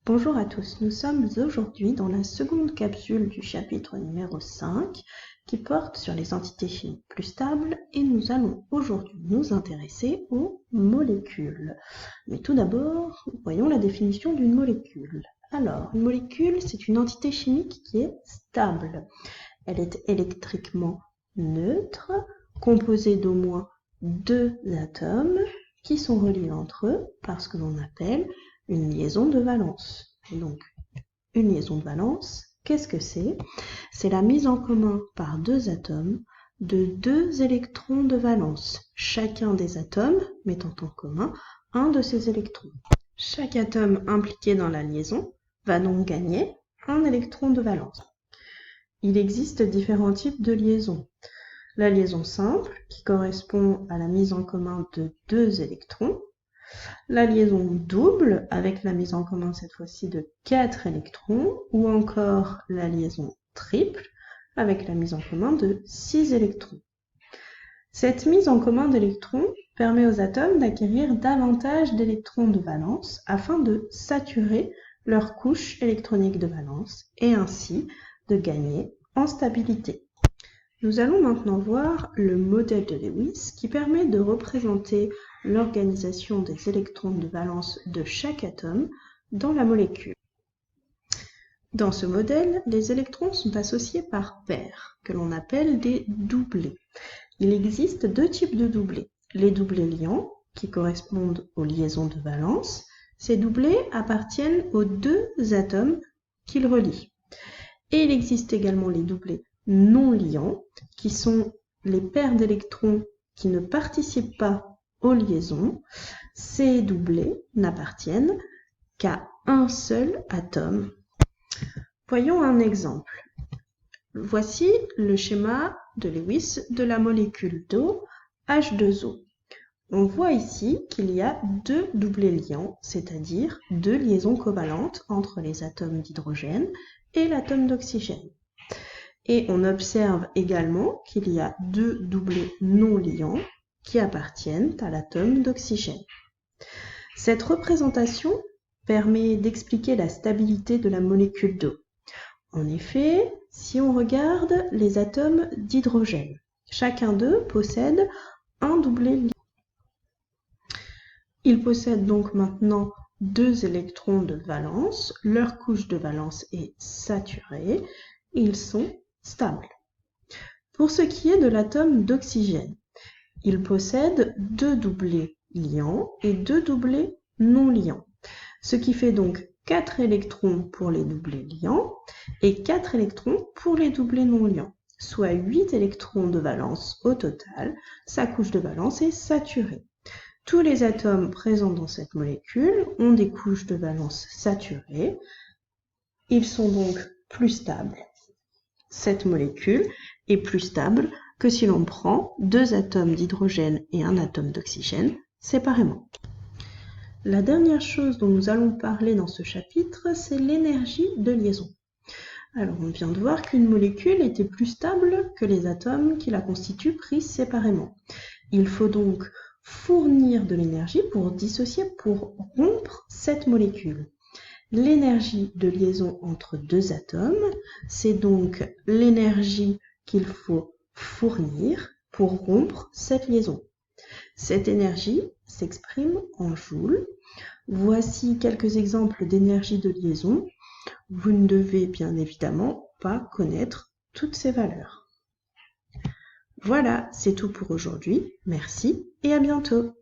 Bonjour à tous, nous sommes aujourd'hui dans la seconde capsule du chapitre numéro 5 qui porte sur les entités chimiques plus stables et nous allons aujourd'hui nous intéresser aux molécules. Mais tout d'abord, voyons la définition d'une molécule. Alors, une molécule, c'est une entité chimique qui est stable. Elle est électriquement neutre, composée d'au moins deux atomes qui sont reliés entre eux par ce que l'on appelle une liaison de valence. Et donc, une liaison de valence, qu'est-ce que c'est? C'est la mise en commun par deux atomes de deux électrons de valence, chacun des atomes mettant en commun un de ces électrons. Chaque atome impliqué dans la liaison va donc gagner un électron de valence. Il existe différents types de liaisons. La liaison simple, qui correspond à la mise en commun de deux électrons. La liaison double, avec la mise en commun cette fois-ci de 4 électrons, ou encore la liaison triple, avec la mise en commun de 6 électrons. Cette mise en commun d'électrons permet aux atomes d'acquérir davantage d'électrons de valence afin de saturer leur couche électronique de valence et ainsi de gagner en stabilité. Nous allons maintenant voir le modèle de Lewis qui permet de représenter l'organisation des électrons de valence de chaque atome dans la molécule. Dans ce modèle, les électrons sont associés par paires, que l'on appelle des doublés. Il existe deux types de doublés. Les doublés liants, qui correspondent aux liaisons de valence. Ces doublés appartiennent aux deux atomes qu'ils relient. Et il existe également les doublés non liants, qui sont les paires d'électrons qui ne participent pas aux liaisons. Ces doublés n'appartiennent qu'à un seul atome. Voyons un exemple. Voici le schéma de Lewis de la molécule d'eau H2O. On voit ici qu'il y a deux doublés liants, c'est-à-dire deux liaisons covalentes entre les atomes d'hydrogène et l'atome d'oxygène. Et on observe également qu'il y a deux doublés non liants qui appartiennent à l'atome d'oxygène. Cette représentation permet d'expliquer la stabilité de la molécule d'eau. En effet, si on regarde les atomes d'hydrogène, chacun d'eux possède un doublé liant. Ils possèdent donc maintenant deux électrons de valence, leur couche de valence est saturée, ils sont stables. Pour ce qui est de l'atome d'oxygène, il possède deux doublés liants et deux doublés non liants, ce qui fait donc 4 électrons pour les doublés liants et 4 électrons pour les doublés non liants, soit 8 électrons de valence au total. Sa couche de valence est saturée. Tous les atomes présents dans cette molécule ont des couches de valence saturées. Ils sont donc plus stables. Cette molécule est plus stable que si l'on prend deux atomes d'hydrogène et un atome d'oxygène séparément. La dernière chose dont nous allons parler dans ce chapitre, c'est l'énergie de liaison. Alors, on vient de voir qu'une molécule était plus stable que les atomes qui la constituent pris séparément. Il faut donc fournir de l'énergie pour dissocier, pour rompre cette molécule. L'énergie de liaison entre deux atomes, c'est donc l'énergie qu'il faut fournir pour rompre cette liaison. Cette énergie s'exprime en joules. Voici quelques exemples d'énergie de liaison. Vous ne devez bien évidemment pas connaître toutes ces valeurs. Voilà, c'est tout pour aujourd'hui. Merci et à bientôt.